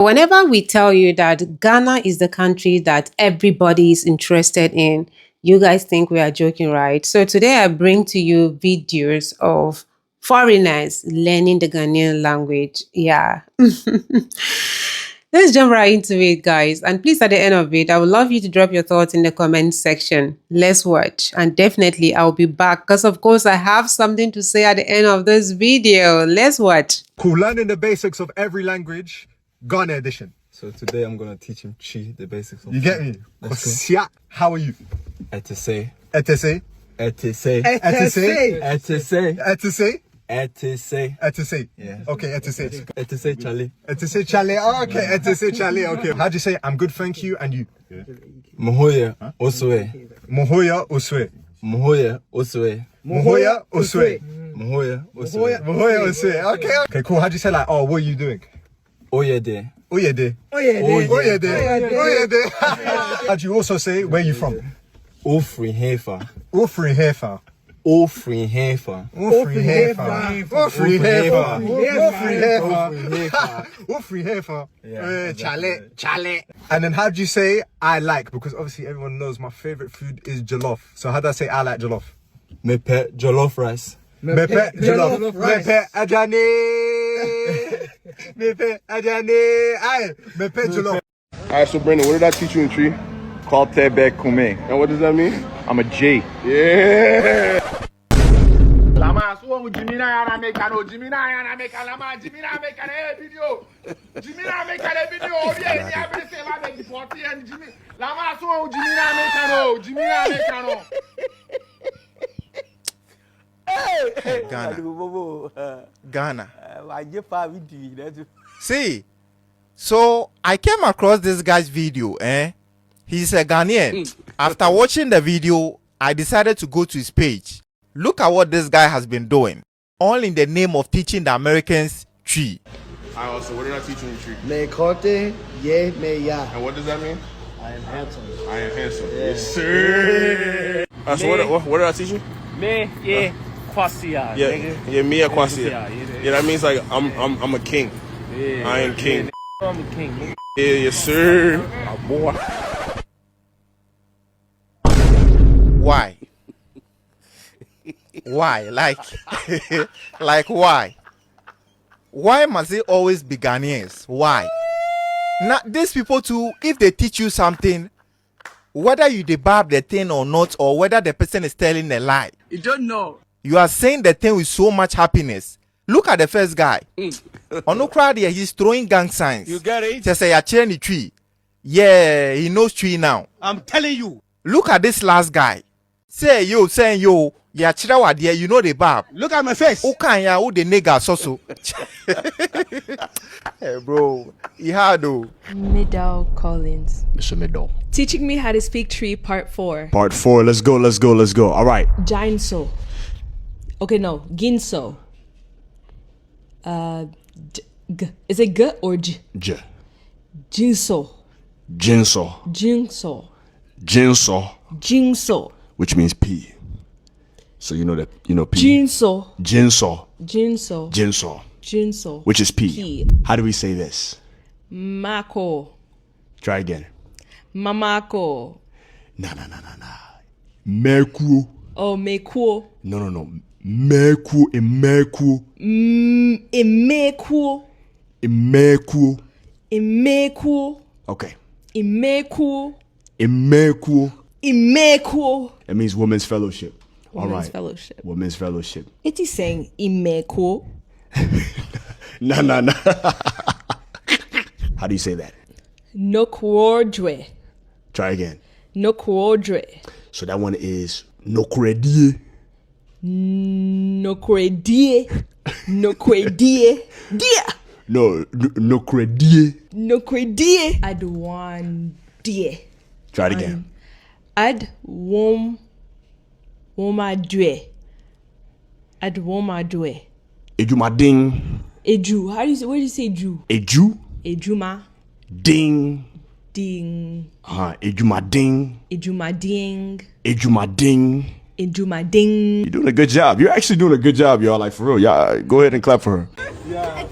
Whenever we tell you that Ghana is the country that everybody is interested in, you guys think we are joking, right? So today I bring to you videos of foreigners learning the Ghanaian language. Yeah. Let's jump right into it, guys. And please, at the end of it, I would love you to drop your thoughts in the comment section. Let's watch. And definitely, I'll be back because, of course, I have something to say at the end of this video. Let's watch. Cool. Learning the basics of every language, Ghana edition. So today I'm gonna teach him Chi, the basics of. You get me? Kosia, how are you? Etese. Etese. Etese. Etese. Etese. Etese. Etese. Etese. Yeah. Okay, Etese. Etese Charlie. Etese Chale. Oh, okay, Etese Chale. Okay. How'd you say I'm good, thank you, and you? Mohoya Oswe. Mohoya Oswe. Mohoya Oswe. Mohoya Oswe. Mohoya Oswe. Mohoya Oswe. Okay. Okay, cool. How'd you say like, oh, what are you doing? Oyede. Oyede. Oyede. Oyede. How'd you also say where you from? Ofri Hefa. Ofri Hefa. Ofri Hefa. Ofri Hefa. Ofri Hefa. Ofri Hefa. Chale. Chale. And then how'd you say I like? Because obviously everyone knows my favorite food is jollof. So how'd I say I like jollof? Mepe jollof rice. Mepe jollof rice. Mepe ajane. Mepe ajane. Aye. Mepe jollof. Alright, so Brandon, what did I teach you in tree? Called Tebe Kume. And what does that mean? I'm a J. Yeah. Lama so Jimina yana make no Jimina yana make Lama Jimina make a video. Jimina make a video. Yeah, ni abe se la make 40 and Jimmy. Lama so Jimina make no Jimina make no. Ghana. See, so I came across this guy's video, He's a Ghanaian. After watching the video, I decided to go to his page. Look at what this guy has been doing, all in the name of teaching the Americans tree. Alright, so what did I teach you in tree? Me corte, ye me ya. And what does that mean? I am handsome. I am handsome. Yes, sir. So what did I teach you? Me, yeah, Kwasia. Yeah, me a Kwasia. Yeah, that means like I'm a king. Yeah. I am king. I'm a king. Yeah, yes, sir. My boy. Why? Why? Like, like why? Why must it always be Ghanaians? Why? Now, these people too, if they teach you something, whether you debug the thing or not, or whether the person is telling a lie, You don't know. you are saying the thing with so much happiness. Look at the first guy. On no crowd here, he's throwing gang signs. You get it? Just say, I change the tree. Yeah, he knows tree now. I'm telling you. Look at this last guy. Say yo, saying yo, yeah, chirawa there, you know the bab. Look at my face. Okay, yeah, who the nigga so. Hey, bro, he hard though. Middle Collins. Mr. Middle. Teaching me how to speak tree, part 4. Part 4. Let's go. All right. Ginso. Okay, no. Ginso. Is it G or J? J. Jinso. Jinso. Jinso. Jinso. Jinso. Which means P. So you know that P. Jinso. Jinso. Jinso. Jinso. Jinso. Which is P. P. How do we say this? Mako. Try again. Mamako. Nah. Merku. Oh, mekuo. No. Merku. Emerku. Imekuo. Emerku. Imekuo. Okay. Imekuo. Emerku. Imekuo. It means women's fellowship. All Women's right. fellowship. Women's fellowship. It is saying imekuo. Nah. How do you say that? Nokwodre. Try again. Nokwodre. So that one is nokredie. Nokredie. Nokredie. Dia. No, nokredie. Nokredie. Adwandie. Try it again. Womadwe. Adwomadwe. Ejumading. Eju. How do you say? Where do you say Ju? Eju. Ejuma. Ding. Ding. Ejumading. Ejumading. Ejumading. Ejumading. You're doing a good job. You're actually doing a good job, y'all. Like, for real. Y'all, go ahead and clap for her. Yeah.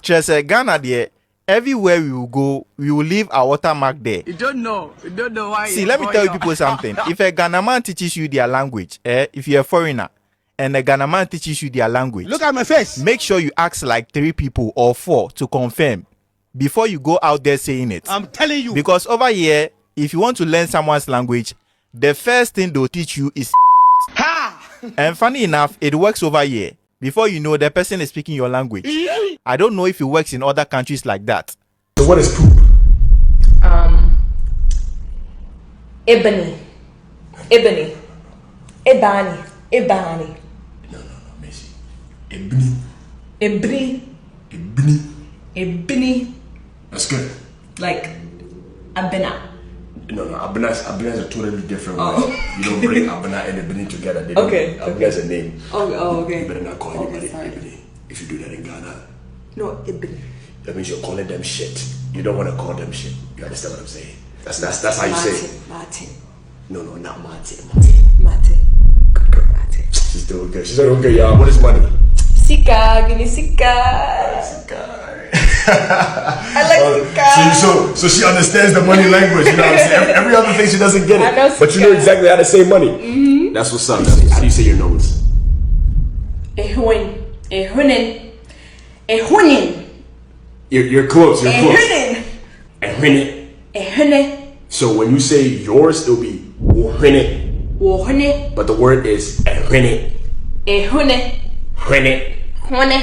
Just Ghana there. Everywhere we will go, we will leave our watermark there. You don't know why. See, let me tell you people something. If a Ghana man teaches you their language, if you're a foreigner, and a Ghana man teaches you their language, Look at my face. make sure you ask like 3 people or 4 to confirm before you go out there saying it. I'm telling you. Because over here, if you want to learn someone's language, the first thing they'll teach you is Ha! and funny enough, it works over here. Before you know, the person is speaking your language. I don't know if it works in other countries like that. So what is poop? Ebony. Ebony. Ebony. Ebony. No, Messi. Ebony. Ebony. Ebony. Ebony. That's good. Like Abena. No, Abena is a totally different word. You don't bring Abena and Ebony together. They don't, Okay, Abena is a name. Oh, okay. You better not call anybody sorry. Ebony if you do that in Ghana. No, Ebony. That means you're calling them shit. You don't want to call them shit. You understand what I'm saying? That's how you say it. Martin. No, not Martin. Martin. Good girl. Martin. She's doing good. She's doing good, y'all. What is money? Sika, give me Sika. I like Sika. So she understands the money language. You know what I'm saying? Every other thing she doesn't get it. I know But you know Sika. exactly how to say money. Mm-hmm. That's what's up. How do you say your nose? Ehun. Ehunin. Ehunin. You're close. You're close. Ehunin. Ehwene. Ehunin. So when you say yours, it'll be wohwene. Wohune. But the word is ehwene. Ehune. Hwene. Hone.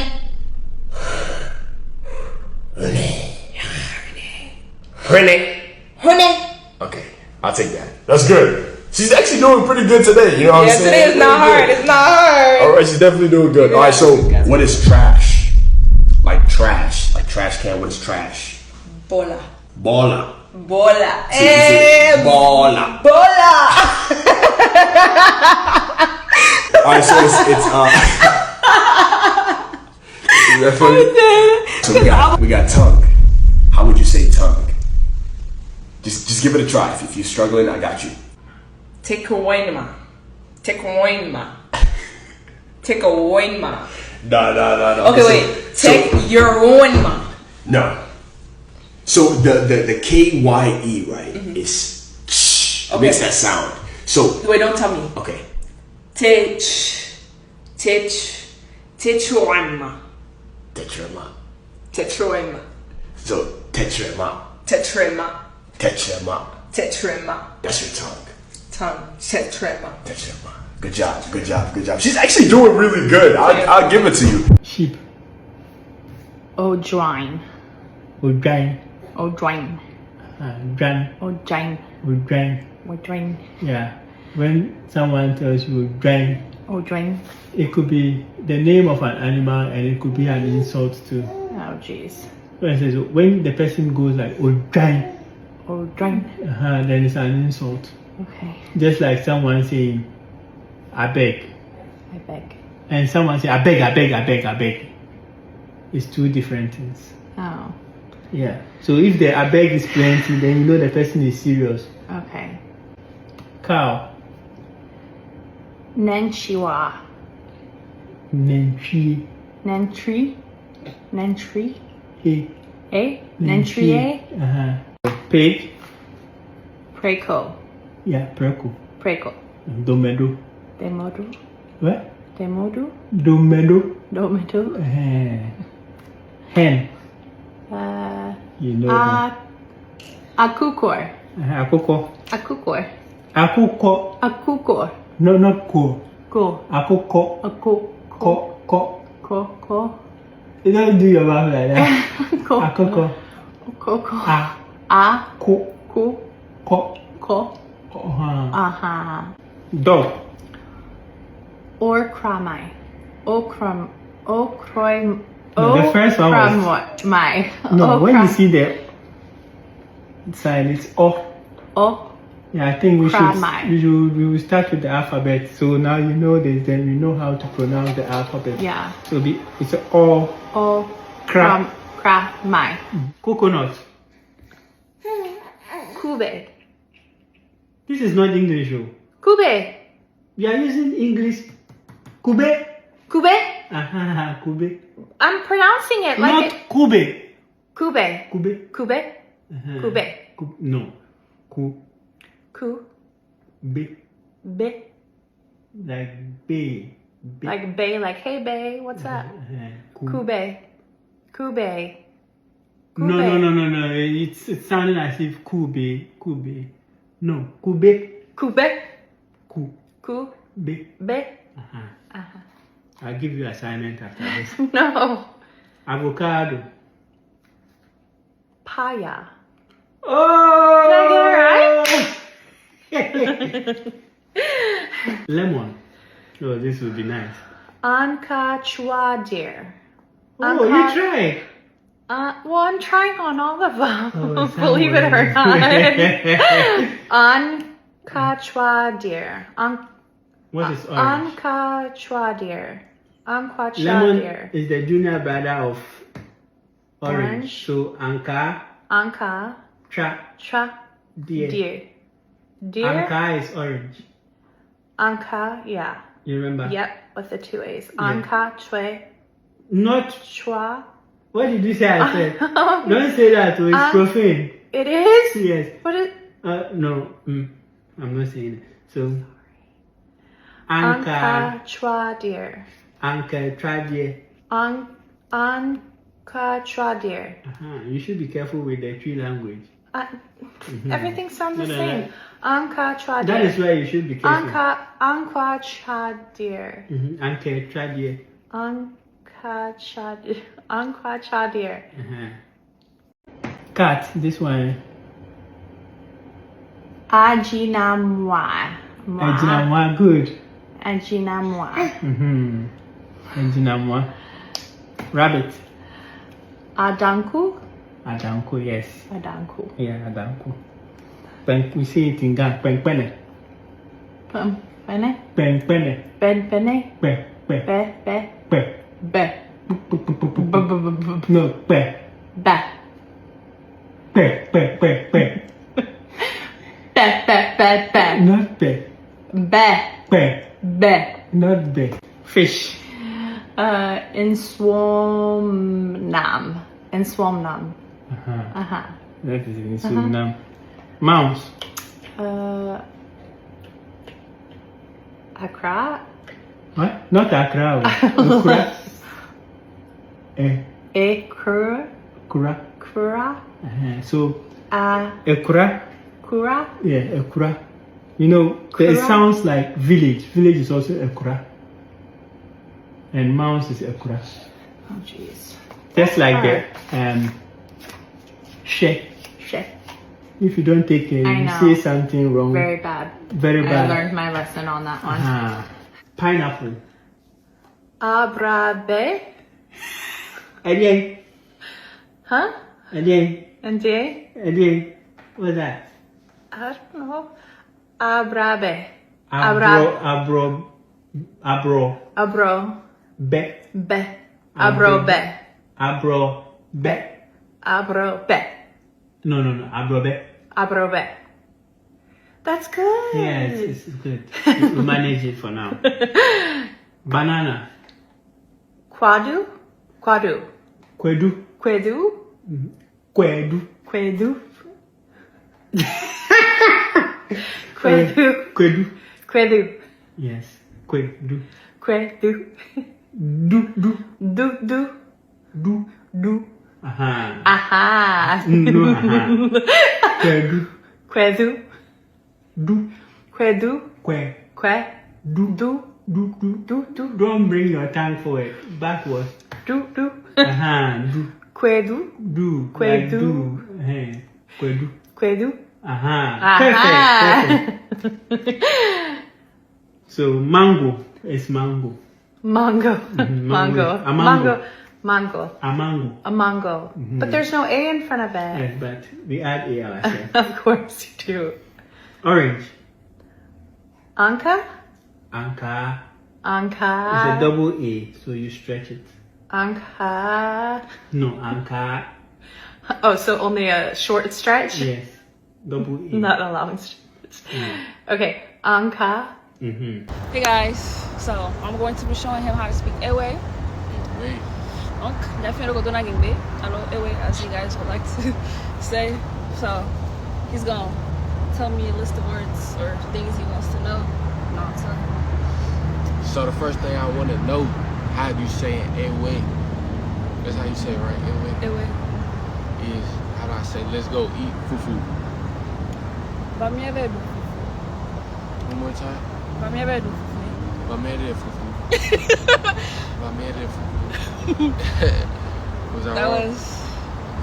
Hwene. Hone. Okay, I'll take that. That's good. She's actually doing pretty good today. You know what I'm Yeah, saying? today is not Pretty hard. good. It's not hard. All right, she's definitely doing good. All right, so what is trash? Like trash. Like trash can. What is trash? Bola. Baller. Bola. See, you say baller. Bola. All right, so it's is that funny? So we got tongue. How would you say tongue? Just give it a try. If you're struggling, I got you. Take a wine, ma. Take a wine, ma. Take a wine, ma. No. Okay, wait. Take your wine, ma. No. So the KYE, right, is it makes that sound. So Wait, don't tell me. okay. Tetrama. Tetrama. Tetrama. So tetrama. Tetrama. Tetrama. Tetrama. That's your tongue. Tongue. Tetrama. Tetrama. Good job. She's actually doing really good. I'll give it to you. Sheep. Odrine. Udrine. Odrine. Dran. Odrine. Udrine. Odrine. Yeah. When someone tells you udrine, Odrine. it could be the name of an animal and it could be an insult too. Oh, jeez. For instance, when the person goes like udrine, Odrine. then it's an insult. Okay. Just like someone saying, I beg. I beg. And someone say, I beg. It's two different things. Oh. Yeah. So if the I beg is plenty, then you know the person is serious. Okay. Cow. Nanchiwa. Nenchi. Nantri. Nantri. Eh. Eh? Nantrie. Pig. Preco. Yeah, preco. Preco. Domedo. Demodu. What? Demodu. Domedo. Domedu. Hen. You know Akukor. Akuko. Akukor. Akuko. Akukor. No, not ko. Go. Akuko. Ko. Ko. You don't do your mouth like that. Akuko. Ko. A. Ko. Ko. Dog. Or cramai. Okram. Okroim. No, the first one was... What? My. No, when you see the sign, it's O. O. Yeah, I think we will start with the alphabet. So now you know this, then you know how to pronounce the alphabet. Yeah. So it's O. O. Cramai. Coconut. Kube. This is not English, oh. Kube. You are using English. Kube. Kube? Kube. I'm pronouncing it like Not Kube. Kube. Kube. Kube. Kube. No. Ku. Ku. Be. Be. Like bay. Like bay, like hey bay, what's that? Kube. Kube. No. It's sounding as if Kube. Kube. No. Kube. Kube. Ku. Ku. Be. Be. I'll give you assignment after this. No. Avocado. Paya. Oh! Did I get it right? Lemon. Oh, this would be nice. Anka Chwadir. Oh, you try. Well, I'm trying on all of them. Oh, Believe it or not. Anka Chwadir. What is orange? Anka Chwadir. Anka Lemon Chwadir. is the junior brother of orange. Orange. So Anka. Anka. Cha. Deer. Deer. Anka is orange. Anka, yeah. You remember? Yep, with the 2 A's. Anka Chwe. Not Chwa. What did you say I said? Don't say that, it's profane. It is? Yes. What is? No, I'm not saying it. So, Anka Chwadir. Anka Tradier. Anka Chwadir. You should be careful with the tree language. Everything sounds the same. Anka Chwadir. That is why you should be careful. Anka Chwadir. Anka Tradier. Anka Chwadir. Anka Chwadir. Cat, this one. Ajinamwa. Ajinamwa, good. Ajinamwa. Ajinamwa. Rabbit. Adanku. Adanku, yes. Adanku. Yeah, Adanku. We say it in Ghana. Pengpene. Pene. Pengpene. Pene. Pe. Be. Be. No, pe. Be. Pe. Be. Not pe. Be. Pe. Be. Not be. Fish. Inswamnam. Inswamnam. That is in Suriname. Mouse. Accra. What? Not Accra. Accra. Ekura. Kura. Kura. So, Ekura. Kura. Yeah, Ekura. You know, it sounds like village. Village is also Ekura. And mouse is Ekura. Oh, jeez. Just like the she. If you don't take care, you say something wrong. Very bad. Very bad. I learned my lesson on that one. Pineapple. Abrabe. Again. Huh? Again. Again. What's that? I don't know. Abrabe. Abro. Be. Abrobe. No. Abrobe. That's good. Yeah, it's good. We manage it for now. Banana. Quadu. Kwedu. Yes. Kwedu. Do. Aha. No, aha. Kwedu. Don't bring your tongue forward. Backwards. Do. Aha. Do. Kwedu. Kwedu. Aha. Perfect. So mango is mango. Mango. A mango. A mango. But there's no A in front of it. Yes, but we add A ourselves. Of course you do. Orange. Anka. It's a double A, so you stretch it. Anka. No, Anka. Oh, so only a short stretch? Yes. Double E. Not allowing strangers. Okay, Anka. Hey guys, so I'm going to be showing him how to speak Ewe. Definitely go do Gimbe. Hello Ewe, as you guys would like to say. So he's gonna tell me a list of words or things he wants to know. And I'll tell him. So the first thing I want to know, how do you say it? Ewe. That's how you say it, right? Ewe. Ewe. Is how do I say? Let's go eat fufu. Bamiere do. One more time. Bamiere do. Bamiere fufu. Bamiere fufu.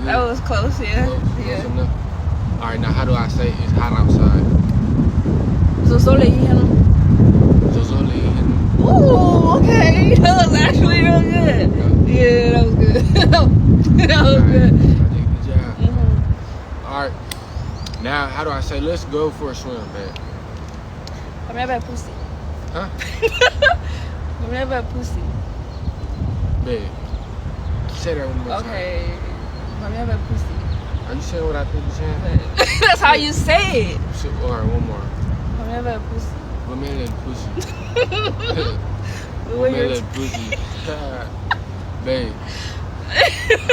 That was close, yeah. Close enough. All right, now how do I say it's hot outside? Zozole yiheno. Zozole yiheno. Ooh, okay. That was actually real good. Yeah, that was good. That was good. I did a good job. All right. Now, how do I say let's go for a swim, man? Bamiere pussy. Huh? Bamiere pussy. Babe. Say that one more time. Okay. Bamiere pussy. Are you saying what I think you're saying? That's how you say it. All right, one more. Bamiere pussy. Bamiere pussy. Bamiere pussy. Babe. I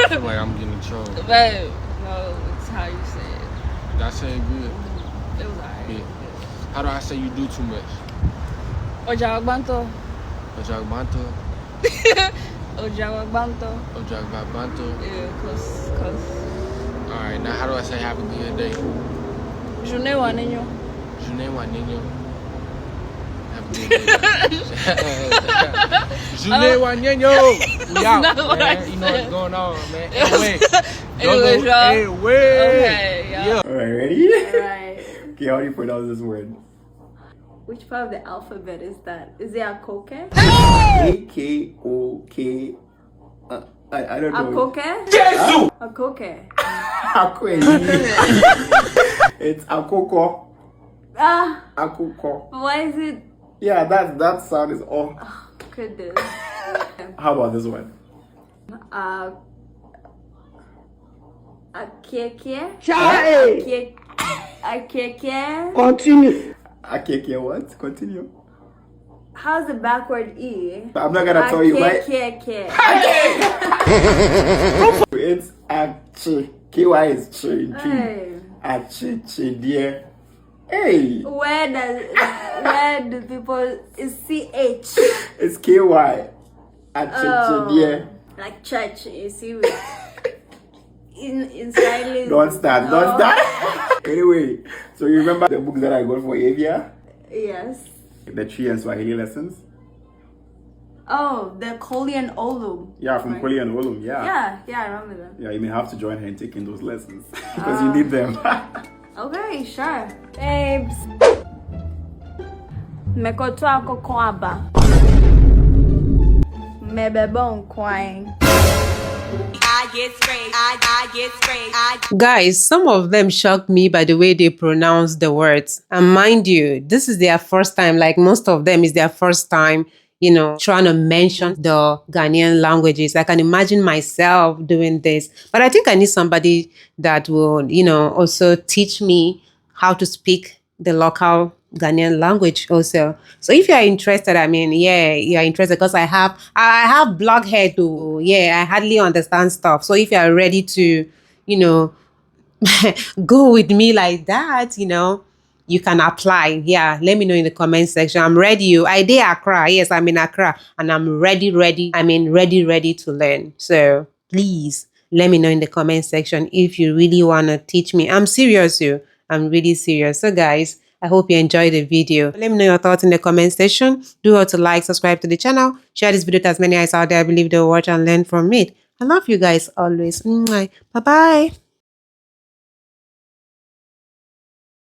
feel like I'm getting in trouble. Babe, no, it's how you say it. Did I say it good? It was alright. Yeah. How do I say you do too much? Ojagbanto. Ojagbanto. Ojagbanto. Ojagbanto. Yeah, close. Alright, now how do I say have a good day? Journée wa niño. Journée wa niño. Have a good day. Journée wa niño. We out, man. You know what's going on, man. Anyway. Anyways, y'all. Okay, yeah. Alright, ready? Alright. Okay, how do you pronounce this word? Which part of the alphabet is that? Is it a koke? A-K-O-K. I don't know. A koke? Jesus! A koke. It's akoko. Ah. Akoko. Why is it? Yeah, that sound is off. Oh, goodness. How about this one? Akeke. Chai. Akeke. Continue. Akeke what? Continue. How's the backward E? I'm not gonna tell you why. It's achi. KY is chi. Achi, chi, dear. Hey. Where do people is CH? It's KY. Achi, chi, dear. Like church, you see. In Israeli. Don't start. Anyway, so you remember the books that I got for Avia? Yes. The Tree and Swahili lessons? Oh, the Koli and Olum. Yeah, from Koli and Olum, yeah. Yeah, I remember them. Yeah, you may have to join her in taking those lessons because you need them. Okay, sure. Babes. Mekotoa kokoaba. Mebebon kwine. Guys, some of them shocked me by the way they pronounce the words. And mind you, this is their first time, like most of them is their first time, trying to mention the Ghanaian languages. I can imagine myself doing this. But I think I need somebody that will, also teach me how to speak the local Ghanaian language also. So if you are interested, you are interested because I have block hair too. I hardly understand stuff. So if you are ready to, go with me like that, you can apply. Yeah, let me know in the comment section. I'm ready. I did Accra. Yes, I'm in Accra and I'm ready to learn. So please let me know in the comment section if you really want to teach me. I'm serious, I'm really serious. So guys, I hope you enjoyed the video. Let me know your thoughts in the comment section. Do also like, subscribe to the channel. Share this video to as many eyes out there I believe they'll watch and learn from it. I love you guys always. Bye-bye.